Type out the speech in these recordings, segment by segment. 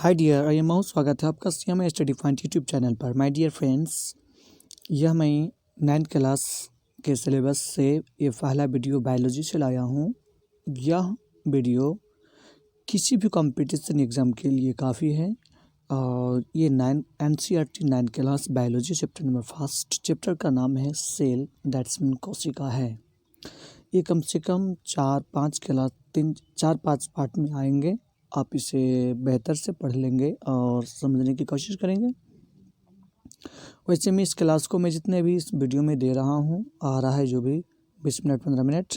Hi dear, I am स्वागत है आपका CMA study point YouTube channel पर। माय डियर फ्रेंड्स, यह मैं 9th क्लास के सिलेबस से ये पहला वीडियो बायोलॉजी से लाया हूँ। यह वीडियो किसी भी कंपटीशन एग्ज़ाम के लिए काफ़ी है और ये NCERT 9th class biology chapter number first chapter का नाम है सेल, दैट्स मीन कोशिका है। ये कम से कम 4-5 पार्ट में आएंगे। आप इसे बेहतर से पढ़ लेंगे और समझने की कोशिश करेंगे। वैसे मैं इस क्लास को मैं जितने भी इस वीडियो में दे रहा हूँ, आ रहा है जो भी 20 मिनट 15 मिनट,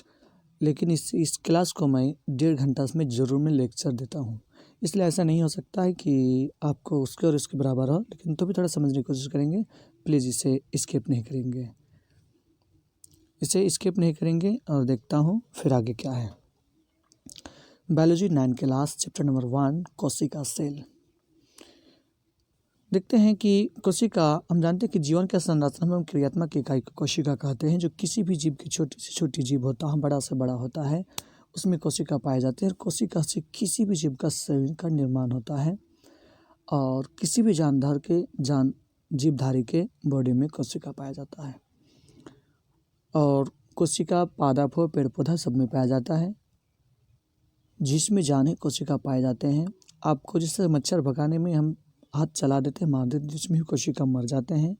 लेकिन इस क्लास को मैं 1.5 घंटा में ज़रूर मैं लेक्चर देता हूँ। इसलिए ऐसा नहीं हो सकता है कि आपको उसके और इसके बराबर हो, लेकिन तो भी थोड़ा समझने की कोशिश करेंगे। प्लीज़ इसे स्किप नहीं करेंगे और देखता हूँ फिर आगे क्या है। बायोलॉजी 9 क्लास चैप्टर नंबर 1 कोशिका सेल। देखते हैं कि कोशिका, हम जानते हैं कि जीवन के संरचना एवं क्रियात्मक इकाई को कोशिका कहते हैं। जो किसी भी जीव की छोटी से छोटी जीव होता है, बड़ा से बड़ा होता है, उसमें कोशिका पाए जाते हैं। और कोशिका से किसी भी जीव का शरीर का निर्माण होता है और किसी भी जीवधारी के बॉडी में कोशिका पाया जाता है। और कोशिका पादप हो, पेड़ पौधा सब में पाया जाता है। जिसमें जाने कोशिका पाए जाते हैं। आपको जैसे मच्छर भगाने में हम हाथ चला देते हैं, मार देते हैं, जिसमें भी कोशिका मर जाते हैं।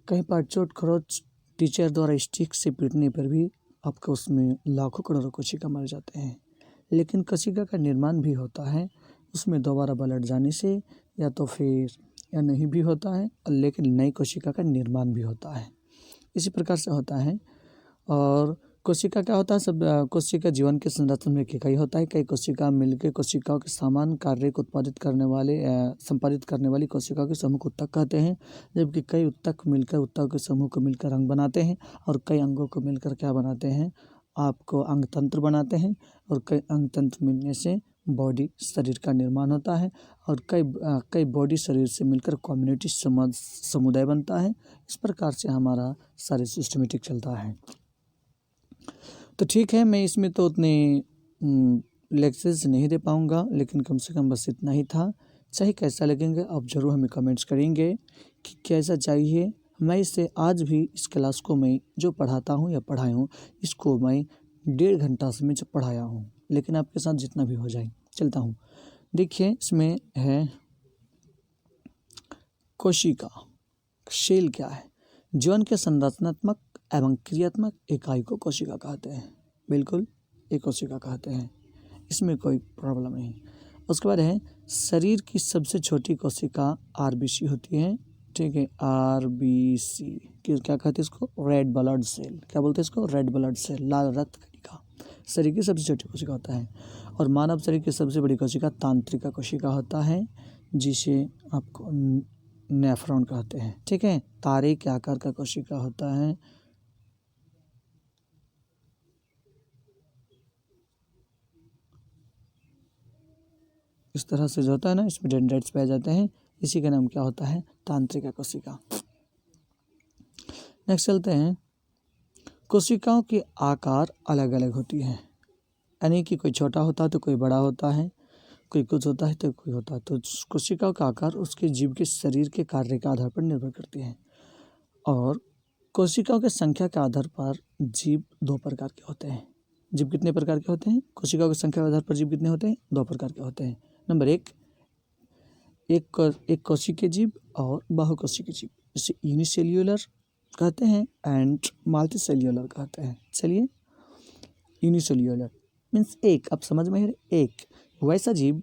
कहीं पर चोट खरोच टीचर द्वारा स्टिक से पीटने पर भी आपको उसमें लाखों करोड़ों कोशिका मर जाते हैं। लेकिन कोशिका का निर्माण भी होता है, उसमें दोबारा ब्लड जाने से या तो फिर या नहीं भी होता है, लेकिन नई कोशिका का निर्माण भी होता है। इसी प्रकार से होता है। और कोशिका क्या होता है, सब कोशिका जीवन के संरचना में इकाई होता है। कई कोशिका मिलकर कोशिकाओं के समान कार्य को संपादित करने वाली कोशिकाओं के समूह को ऊतक कहते हैं। जबकि कई ऊतक मिलकर ऊतक के समूह को मिलकर अंग बनाते हैं और कई अंगों को मिलकर क्या बनाते हैं, आपको अंग तंत्र बनाते हैं। और कई अंग तंत्र मिलने से बॉडी शरीर का निर्माण होता है। और कई बॉडी शरीर से मिलकर कम्युनिटी समुदाय बनता है। इस प्रकार से हमारा सारे सिस्टमेटिक चलता है। तो ठीक है, मैं इसमें तो उतने लेक्चर्स नहीं दे पाऊँगा, लेकिन कम से कम बस इतना ही था। चाहे कैसा लगेंगे आप ज़रूर हमें कमेंट्स करेंगे कि कैसा चाहिए। मैं इसे आज भी इस क्लास को मैं जो पढ़ाता हूँ या पढ़ाया हूँ, इसको मैं 1.5 घंटा से मैं पढ़ाया हूँ, लेकिन आपके साथ जितना भी हो जाए चलता हूँ। देखिए, इसमें है कोशिका सेल क्या है। जीवन के संरचनात्मक एवं क्रियात्मक इकाई को कोशिका कहते हैं। बिल्कुल, एक कोशिका कहते हैं, इसमें कोई प्रॉब्लम नहीं। उसके बाद है शरीर की सबसे छोटी कोशिका आरबीसी होती है। ठीक है, आरबीसी क्या कहते हैं इसको, रेड ब्लड सेल। क्या बोलते हैं इसको, रेड ब्लड सेल, लाल रक्त कणिका। शरीर की सबसे छोटी कोशिका होता है। और मानव शरीर की सबसे बड़ी कोशिका तांत्रिका कोशिका होता है, जिसे आपको नेफ्रॉन कहते हैं। ठीक है, तारे के आकार का कोशिका होता है। इस तरह से जो होता है ना, इसमें डेंड्राइट्स पाए जाते हैं। इसी का नाम क्या होता है, तांत्रिका कोशिका। नेक्स्ट चलते हैं। कोशिकाओं के आकार अलग अलग होती हैं, यानी कि कोई छोटा होता है तो कोई बड़ा होता है, कोई कुछ होता है तो कोई होता है। तो कोशिकाओं का आकार उसके जीव के शरीर के कार्य के आधार पर निर्भर करती है। और कोशिकाओं की संख्या के आधार पर जीव 2 प्रकार के होते हैं। जीव कितने प्रकार के होते हैं, कोशिकाओं की संख्या के आधार पर जीव कितने होते हैं, 2 प्रकार के होते हैं। नंबर 1, एक कोशिकीय जीव और बहुकोशिकीय जीव, जिसे यूनिसेल्यूलर कहते हैं एंड मल्टी सेल्यूलर कहते हैं। चलिए, यूनिसेल्यूलर मीन्स एक, आप समझ में एक वैसा जीव,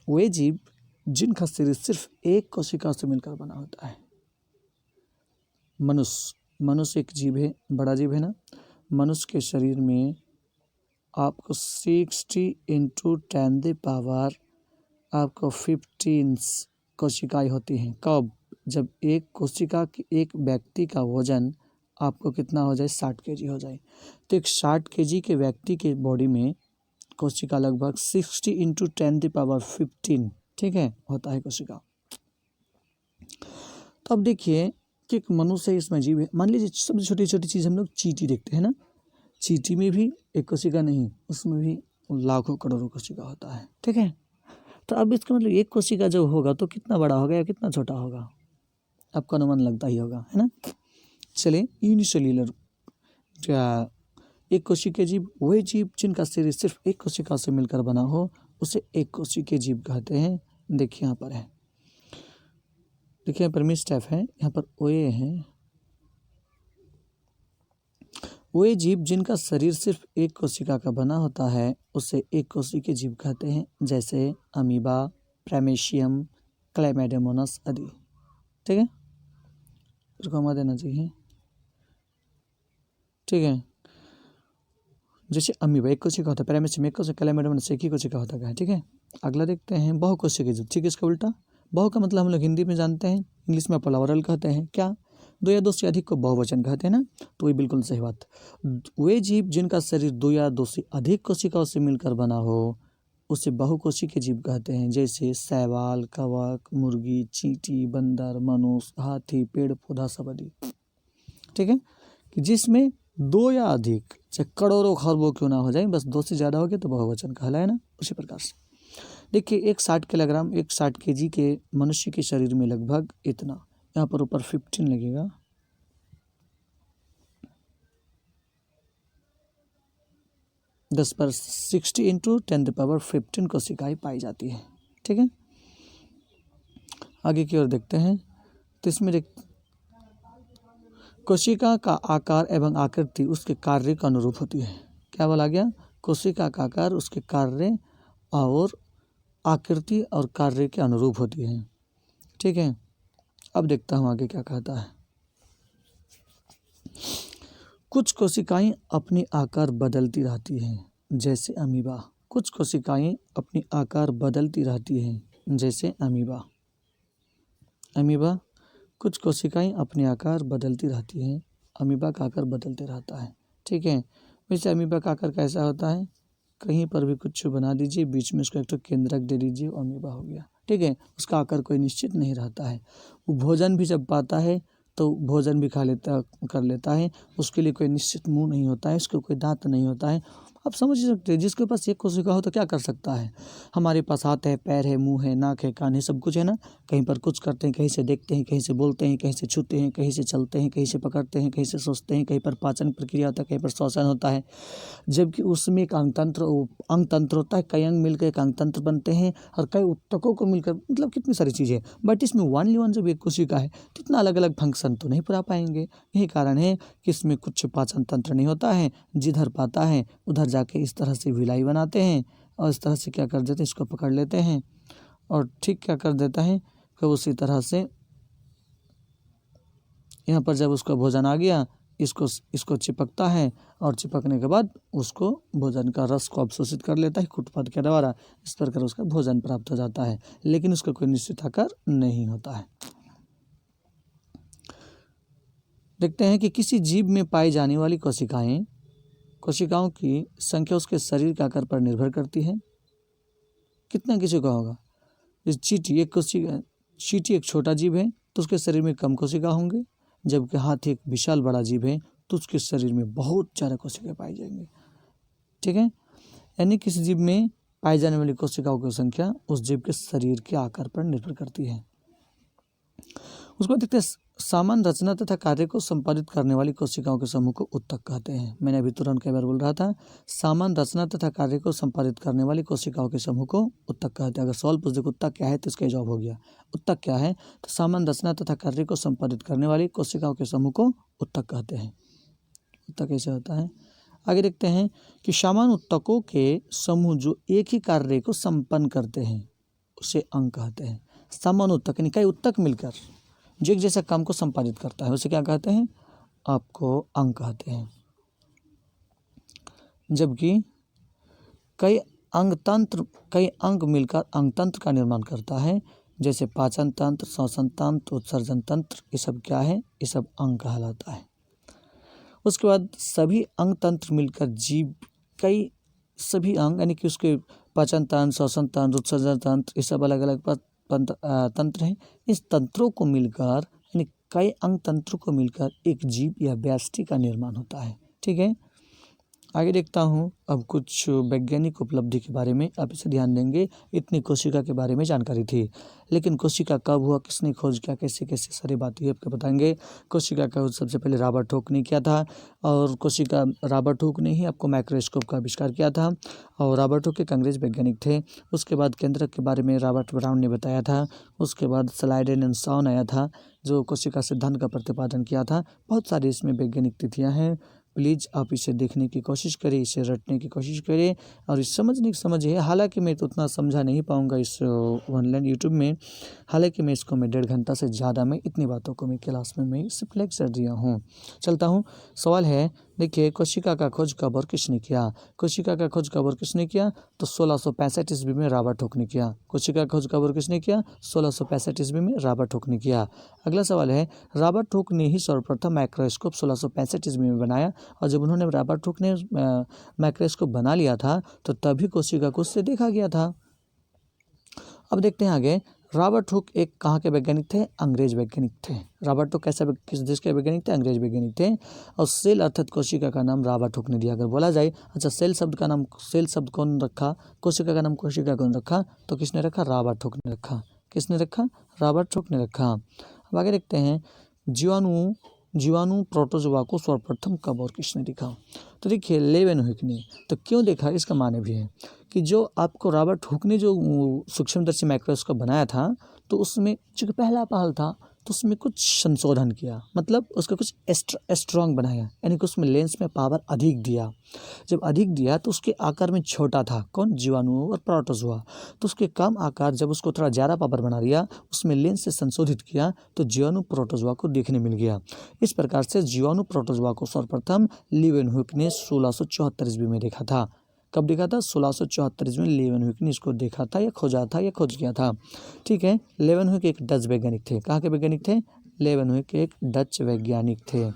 वे जीव जिनका शरीर सिर्फ एक कोशिका से मिलकर बना होता है। मनुष्य एक जीव है, बड़ा जीव है ना। मनुष्य के शरीर में आपको 60 × 10⁻, आपको 15 कोशिकाएं होती हैं। कब, जब एक कोशिका की, एक व्यक्ति का वजन आपको कितना हो जाए, 60 kg हो जाए। तो एक 60 kg के व्यक्ति के बॉडी में कोशिका लगभग 60 × 10⁻15, ठीक है, होता है कोशिका। तो अब देखिए कि एक मनुष्य इसमें जीव है। मान लीजिए सबसे छोटी छोटी चीज़ हम लोग चींटी देखते हैं ना, चींटी में भी एक कोशिका नहीं, उसमें भी लाखों करोड़ों कोशिका होता है। ठीक है, तो अब इसका मतलब एक कोशिका जो होगा तो कितना बड़ा होगा या कितना छोटा होगा, आपका अनुमान लगता ही होगा, है ना। चलिए, यूनिसेल्यूलर एक कोशिकीय जीव वही जीव जिनका शरीर सिर्फ एक कोशिका से मिलकर बना हो, उसे एक कोशिकीय जीव कहते हैं। देखिए यहाँ पर है, देखिए यहाँ पर मिस्टेप है, यहाँ पर ओए है। वे जीव जिनका शरीर सिर्फ एक कोशिका का बना होता है उसे एक कोशिकीय जीव कहते हैं, जैसे अमीबा, प्राइमेशियम, क्लैमिडोमोनास आदि। ठीक है, इसको हमें देना चाहिए। ठीक है, जैसे अमीबा एक कोशिका होता है, प्राइमेशियम एक कोशिका, क्लैमिडोमोनास एक ही कोशिका होता है। ठीक है, अगला देखते हैं बहुकोशिकीय जीव। ठीक है, इसका उल्टा बहु का मतलब हम लोग हिंदी में जानते हैं, इंग्लिश में प्लूरल कहते हैं। क्या, दो या दो से अधिक को बहुवचन कहते हैं ना, तो ये बिल्कुल सही बात। वे जीव जिनका शरीर दो या दो से अधिक कोशिकाओं से मिलकर बना हो उसे बहुकोशिकीय जीव कहते हैं, जैसे शैवाल, कवक, मुर्गी, चींटी, बंदर, मनुष्य, हाथी, पेड़ पौधा सब आदि। ठीक है, कि जिसमें दो या अधिक, चाहे करोड़ों खरबों क्यों ना हो जाए, बस दो से ज़्यादा हो गया तो बहुवचन कहलाए ना। उसी प्रकार से देखिए, एक 60 किलोग्राम, एक 60 kg के मनुष्य के शरीर में लगभग इतना, यहाँ पर ऊपर 15 लगेगा, 10^60 × 10⁻15 कोशिकाएं पाई जाती है। ठीक है, आगे की ओर देखते हैं। तो इसमें कोशिका का आकार एवं आकृति उसके कार्य के अनुरूप होती है। क्या बोला गया, कोशिका का आकार उसके कार्य और आकृति और कार्य के अनुरूप होती है। ठीक है, अब देखता हूँ आगे क्या कहता है। कुछ कोशिकाएं अपनी आकार बदलती रहती हैं, जैसे अमीबा। कुछ कोशिकाएं अपनी आकार बदलती रहती हैं, जैसे अमीबा। अमीबा, कुछ कोशिकाएं अपने आकार बदलती रहती हैं, अमीबा का आकार बदलते रहता है। ठीक है, वैसे अमीबा का आकार कैसा होता है, कहीं पर भी कुछ बना दीजिए, बीच में उसको एक तो केंद्रक दे दीजिए, अमीबा हो गया। ठीक है, उसका आकार कोई निश्चित नहीं रहता है। वो भोजन भी जब पाता है तो भोजन भी कर लेता है, उसके लिए कोई निश्चित मुंह नहीं होता है, उसको कोई दांत नहीं होता है। आप समझ सकते हैं, जिसके पास एक कोशिका हो तो क्या कर सकता है। हमारे पास हाथ है, पैर है, मुंह है, नाक है, कान है, सब कुछ है ना। कहीं पर कुछ करते हैं, कहीं से देखते हैं, कहीं से बोलते हैं, कहीं से छूते हैं, कहीं से चलते हैं, कहीं से पकड़ते हैं, कहीं से सोचते हैं, कहीं पर पाचन प्रक्रिया होता है, कहीं पर श्वसन होता है। जबकि उसमें एक अंग तंत्र होता है, कई अंग मिलकर एक अंग तंत्र बनते हैं और कई ऊतकों को मिलकर, मतलब कितनी सारी चीज़ें। बट इसमें वन जब एक कोशिका है तो इतना अलग अलग फंक्शन तो नहीं पूरा पाएंगे। यही कारण है कि इसमें कुछ पाचन तंत्र नहीं होता है, जिधर पाता है उधर जाके इस तरह से विलाई बनाते हैं और इस तरह से क्या कर देते हैं, इसको पकड़ लेते हैं और ठीक क्या कर देता है कि उसी तरह से यहाँ पर जब उसका भोजन आ गया, इसको चिपकता है और चिपकने के बाद उसको भोजन का रस को अवशोषित कर लेता है कुटपद के द्वारा। इस प्रकार उसका भोजन प्राप्त हो जाता है, लेकिन उसका कोई निश्चित आकार नहीं होता है। देखते हैं कि किसी जीव में पाई जाने वाली कोशिकाओं की संख्या उसके शरीर के आकार पर निर्भर करती है। कितना किसी का होगा, चींटी एक छोटा जीव है तो उसके शरीर में कम कोशिका होंगे, जबकि हाथी एक विशाल बड़ा जीव है तो उसके शरीर में बहुत ज़्यादा कोशिकाएं पाई जाएंगी। ठीक है, यानी किसी जीव में पाई जाने वाली कोशिकाओं की संख्या उस जीव के शरीर के आकार पर निर्भर करती है। उसको देखते हैं, सामान्य रचना तथा कार्य को संपादित करने वाली कोशिकाओं के समूह को उत्तक कहते हैं। मैंने अभी तुरंत कई बार बोल रहा था, सामान्य रचना तथा कार्य को संपादित करने वाली कोशिकाओं के समूह को उत्तक कहते हैं। अगर सवाल पूछ दे उत्तक क्या है तो इसका जवाब हो गया। उत्तक क्या है, तो सामान्य रचना तथा कार्य को संपादित करने वाली कोशिकाओं के समूह को उत्तक कहते हैं। उत्तक कैसे होता है, आगे देखते हैं कि सामान्य उत्तकों के समूह जो एक ही कार्य को संपन्न करते हैं उसे अंग कहते हैं। सामान्य उत्तक यानी कई उत्तक मिलकर जो एक जैसा काम को संपादित करता है उसे क्या कहते हैं, आपको अंग कहते हैं। जबकि कई अंग मिलकर अंग तंत्र का निर्माण करता है, जैसे पाचन तंत्र, श्वसन तंत्र, उत्सर्जन तंत्र, ये सब क्या है, ये सब अंग कहलाता है। उसके बाद सभी अंग तंत्र मिलकर जीव सभी अंग यानी कि उसके पाचन तंत्र, श्वसन तंत्र, उत्सर्जन तंत्र, ये सब अलग अलग तंत्र हैं। इस तंत्रों को मिलकर यानी कई अंग तंत्रों को मिलकर एक जीव या व्यष्टि का निर्माण होता है। ठीक है, आगे देखता हूँ अब कुछ वैज्ञानिक उपलब्धि के बारे में, आप इसे ध्यान देंगे। इतनी कोशिका के बारे में जानकारी थी, लेकिन कोशिका कब हुआ, किसने खोज किया, कैसे कैसे सारी बातें आपको बताएंगे। कोशिका का खोज सबसे पहले रॉबर्ट हुक ने किया था, और रॉबर्ट हुक ने ही आपको माइक्रोस्कोप का आविष्कार किया था, और रॉबर्ट हुक एक अंग्रेज वैज्ञानिक थे। उसके बाद केंद्रक के बारे में रॉबर्ट ब्राउन ने बताया था। उसके बाद स्लाइडेन एंड सॉन आया था, जो कोशिका सिद्धांत का प्रतिपादन किया था। बहुत सारी इसमें वैज्ञानिक तिथियाँ हैं। प्लीज़ आप इसे देखने की कोशिश करें, इसे रटने की कोशिश करें, और इस समझने की समझिए। हालांकि मैं तो उतना समझा नहीं पाऊंगा इस ऑनलाइन यूट्यूब में, हालांकि मैं इसको 1.5 घंटा से ज़्यादा में इतनी बातों को मैं क्लास में मैं सिर्फ लेक्चर दिया हूँ। चलता हूँ। सवाल है, देखिए, कोशिका का खोज कब और किसने किया। कोशिका का खोज कब और किसने किया, तो 1665 ईस्वी में रॉबर्ट हुक ने किया। कोशिका का खोज कब और किसने किया, 1665 ईस्वी में रॉबर्ट हुक ने किया। अगला सवाल है, रॉबर्ट हुक ने ही सर्वप्रथम माइक्रोस्कोप 1665 ईस्वी में बनाया, और जब उन्होंने रॉबर्ट हुक ने माइक्रोस्कोप बना लिया था, तो तभी कोशिका को उससे देखा गया था। अब देखते हैं आगे। रॉबर्ट हुक एक कहाँ के वैज्ञानिक थे, अंग्रेज वैज्ञानिक थे। रॉबर्ट हुक किस देश के वैज्ञानिक थे, अंग्रेज वैज्ञानिक थे। और सेल अर्थात कोशिका का नाम रॉबर्ट हुक ने दिया। अगर बोला जाए, अच्छा सेल शब्द कौन रखा, कोशिका का नाम कोशिका कौन रखा, तो किसने रखा, रॉबर्ट हुक ने रखा। किसने रखा, रॉबर्ट हुक ने रखा। अब आगे देखते हैं, जीवाणु प्रोटोजोआ को सर्वप्रथम कब और किसने देखा, तो देखिए लेवेनहुक ने। तो क्यों देखा, इसका माने भी है कि जो आपको रॉबर्ट हुक ने जो सूक्ष्मदर्शी माइक्रोस्कोप बनाया था, तो उसमें जो पहला पहल था, तो उसमें कुछ संशोधन किया, मतलब उसका कुछ स्ट्रॉन्ग बनाया, यानी कि उसमें लेंस में पावर अधिक दिया। जब अधिक दिया तो उसके आकार में छोटा था, कौन, जीवाणु और प्रोटोजोआ। तो उसके कम आकार, जब उसको थोड़ा ज़्यादा पावर बना दिया, उसमें लेंस से संशोधित किया, तो जीवाणु प्रोटोजोआ को देखने मिल गया। इस प्रकार से जीवाणु प्रोटोजोआ को सर्वप्रथम लेवेनहुक ने 1674 ईस्वी में देखा था। कब देखा था, 1674 ईस्वी में लेवेनहुक ने इसको देखा था, या खोज किया था। ठीक है, लेवेनहुक एक डच वैज्ञानिक थे। कहाँ के वैज्ञानिक थे, लेवेनहुक एक डच वैज्ञानिक थे।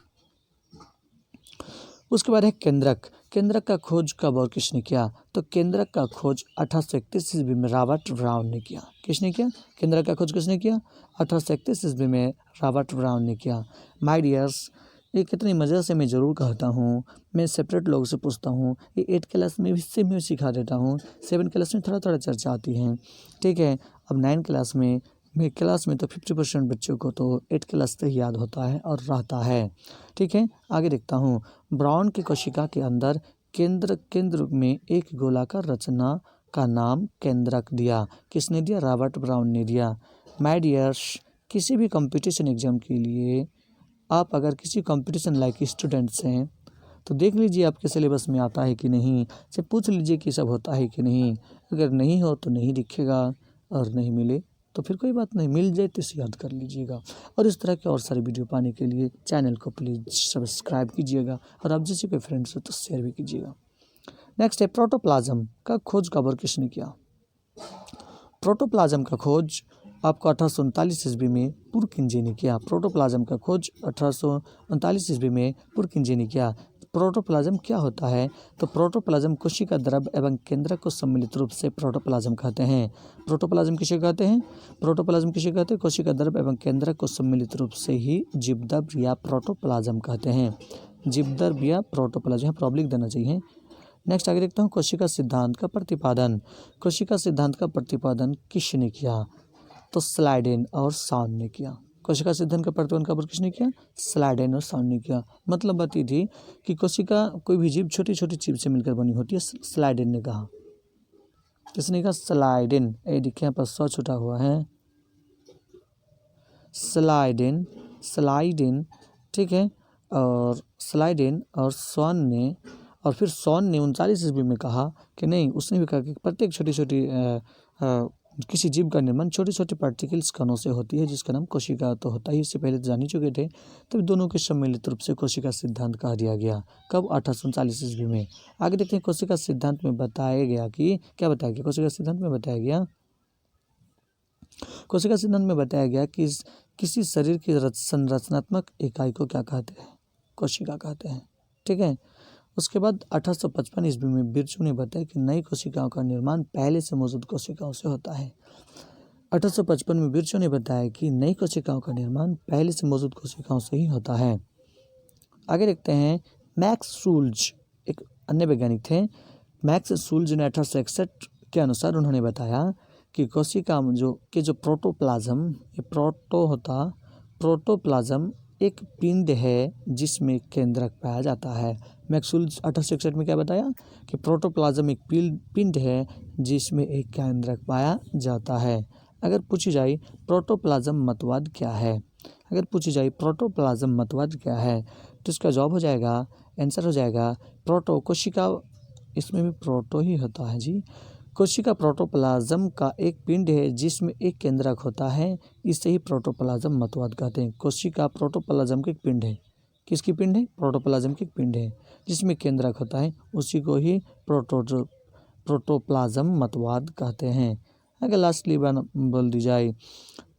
उसके बाद है केंद्रक का खोज कब और किसने किया, तो केंद्रक का खोज 1831 ईस्वी में रॉबर्ट ब्राउन ने किया। किसने किया, केंद्रक का खोज किसने किया, 1831 ईस्वी में रॉबर्ट ब्राउन ने किया। माय डियर्स, ये कितनी मज़े से मैं ज़रूर कहता हूँ, मैं सेपरेट लोगों से पूछता हूँ, ये 8 क्लास में भी सेम ही सिखा देता हूँ, 7 क्लास में थोड़ा थोड़ा चर्चा आती है। ठीक है, अब 9 क्लास में, मेरी क्लास में तो 50% बच्चों को तो 8 क्लास से ही याद होता है और रहता है। ठीक है, आगे देखता हूँ। ब्राउन की कोशिका के अंदर केंद्र में एक गोलाकार रचना का नाम केंद्रक दिया। किसने दिया, रॉबर्ट ब्राउन ने दिया। माय डियर्स, किसी भी कंपटीशन एग्जाम के लिए आप अगर किसी कंपटीशन लाइक स्टूडेंट्स हैं, तो देख लीजिए आपके सिलेबस में आता है कि नहीं, से पूछ लीजिए कि सब होता है कि नहीं। अगर नहीं हो तो नहीं दिखेगा, और नहीं मिले तो फिर कोई बात नहीं, मिल जाए तो इसे याद कर लीजिएगा। और इस तरह के और सारे वीडियो पाने के लिए चैनल को प्लीज़ सब्सक्राइब कीजिएगा, और आप जैसे कोई फ्रेंड्स हो तो शेयर भी कीजिएगा। नेक्स्ट है, प्रोटोप्लाज्म का खोज कब और किसने किया। प्रोटोप्लाज्म का खोज आपको 1839 ईस्वी में पुरकिंजे ने किया। प्रोटोप्लाज्म का खोज 1839 ईस्वी में पुरकिंजे ने किया। प्रोटोप्लाज्म क्या होता है, तो प्रोटोप्लाज्म कोशिका द्रव एवं केंद्रक को सम्मिलित रूप से प्रोटोप्लाज्म कहते हैं। प्रोटोप्लाज्म किसे कहते हैं, प्रोटोप्लाज्म किसे कहते हैं, कोशिका द्रव एवं केंद्रक को सम्मिलित रूप से ही जीवद्रव या प्रोटोप्लाज्म कहते हैं। जीवद्रव या प्रोटोप्लाज्म, यहाँ प्रॉब्लिक देना चाहिए। नेक्स्ट आगे देखता हूँ, कोशिका सिद्धांत का प्रतिपादन। कोशिका सिद्धांत का प्रतिपादन किसने किया, तो स्लाइडेन और सॉन ने किया। कोशिका सिद्धांत का प्रतिपादन कब किसने किया, स्लाइडेन और सॉन ने किया। मतलब बात ये थी कि कोशिका कोई भी जीव छोटी छोटी जीव से मिलकर बनी होती है, स्लाइडेन ने कहा। किसने कहा, स्लाइडेन। ये देखिए यहाँ पर सौ छुटा हुआ है, स्लाइडेन। ठीक है, और स्लाइडेन और सॉन ने, और फिर सॉन ने 39 ईस्वी में कहा कि नहीं, उसने भी कहा कि प्रत्येक छोटी छोटी किसी जीव का निर्माण छोटे छोटे पार्टिकल्स कणों से होती है, जिसका नाम कोशिका तो होता ही, इससे पहले तो जान ही चुके थे। तब दोनों के सम्मिलित रूप से कोशिका सिद्धांत कहा दिया गया। कब, 1839 ईस्वी में। आगे देखते हैं, कोशिका सिद्धांत में बताया गया कि क्या बताया गया, कोशिका सिद्धांत में बताया गया, कोशिका सिद्धांत में बताया गया कि किसी शरीर की संरचनात्मक इकाई को क्या कहते हैं, कोशिका कहते हैं। ठीक है, उसके बाद 1855 ईस्वी में बिरचू ने बताया कि नई कोशिकाओं का निर्माण पहले से मौजूद कोशिकाओं से होता है। 1855 में बिरचू ने बताया कि नई कोशिकाओं का निर्माण पहले से मौजूद कोशिकाओं से ही होता है। आगे देखते हैं, मैक्स शुल्ज एक अन्य वैज्ञानिक थे। मैक्स शुल्ज ने 1861 के अनुसार उन्होंने बताया कि कोशिका जो प्रोटोप्लाज्म, ये प्रोटोप्लाज्म एक पिंड है जिसमें केंद्रक पाया जाता है। मैक्स शुल्ज 1861 में क्या बताया कि प्रोटोप्लाज्म एक पिंड है जिसमें एक केंद्रक पाया जाता है। अगर पूछी जाए प्रोटोप्लाज्म मतवाद क्या है, तो इसका जवाब हो जाएगा, आंसर हो जाएगा प्रोटो। कोशिका, इसमें भी प्रोटो ही होता है जी। कोशिका प्रोटोप्लाज्म का एक पिंड है जिसमें एक केंद्रक होता है, इसे ही प्रोटोप्लाज्म मतवाद कहते हैं। कोशिका प्रोटोप्लाज्म के एक पिंड है। किसकी पिंड है? प्रोटोप्लाज्म की एक पिंड है जिसमें केंद्रक होता है, उसी को ही प्रोटोप्लाज्म मतवाद कहते हैं। अगर लास्टली बोल दी जाए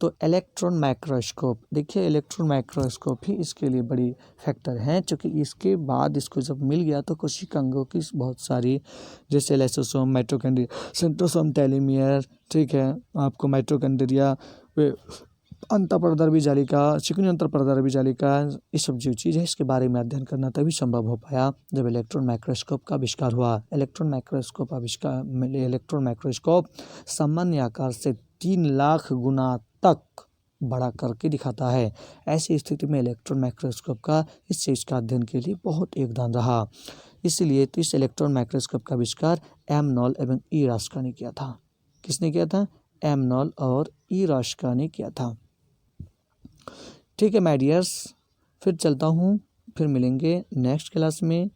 तो इलेक्ट्रॉन माइक्रोस्कोप, देखिए इलेक्ट्रॉन माइक्रोस्कोप ही इसके लिए बड़ी फैक्टर है, क्योंकि इसके बाद इसको जब मिल गया तो कोशिकांगों की बहुत सारी, जैसे लाइसोसोम, माइटोकॉन्ड्रिया, सेंट्रोसोम, टेलोमियर, ठीक है, आपको माइटोकॉन्ड्रिया, अंतःपरदर्भी जालिका, चिकनी अंतःपरदर्भी जालिका, ये सब जो चीज़ है इसके बारे में अध्ययन करना तभी संभव हो पाया जब इलेक्ट्रॉन माइक्रोस्कोप का आविष्कार हुआ। इलेक्ट्रॉन माइक्रोस्कोप सामान्य आकार से 3 लाख गुना तक बड़ा करके दिखाता है। ऐसी स्थिति में इलेक्ट्रॉन माइक्रोस्कोप का इस चीज़ का अध्ययन के लिए बहुत योगदान रहा। इसलिए तो इस इलेक्ट्रॉन माइक्रोस्कोप का आविष्कार एमनॉल एवं ई रास्का ने किया था। किसने किया था? एमनॉल और ई रास्का ने किया था। ठीक है माय डियर्स, फिर चलता हूँ, फिर मिलेंगे नेक्स्ट क्लास में।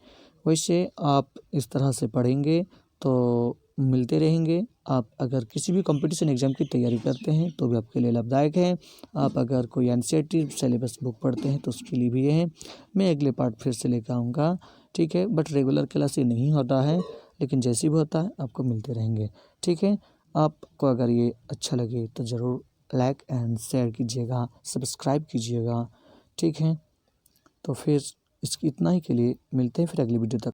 वैसे आप इस तरह से पढ़ेंगे तो मिलते रहेंगे। आप अगर किसी भी कंपटीशन एग्ज़ाम की तैयारी करते हैं तो भी आपके लिए लाभदायक है। आप अगर कोई एनसीईआरटी सिलेबस बुक पढ़ते हैं तो उसके लिए भी ये है। मैं अगले पार्ट फिर से लेकर आऊँगा, ठीक है, बट रेगुलर क्लास ये नहीं होता है, लेकिन जैसे भी होता है आपको मिलते रहेंगे, ठीक है। आपको अगर ये अच्छा लगे तो ज़रूर लाइक एंड शेयर कीजिएगा, सब्सक्राइब कीजिएगा, ठीक है। तो फिर इसकी इतना ही के लिए मिलते हैं फिर अगली वीडियो तक।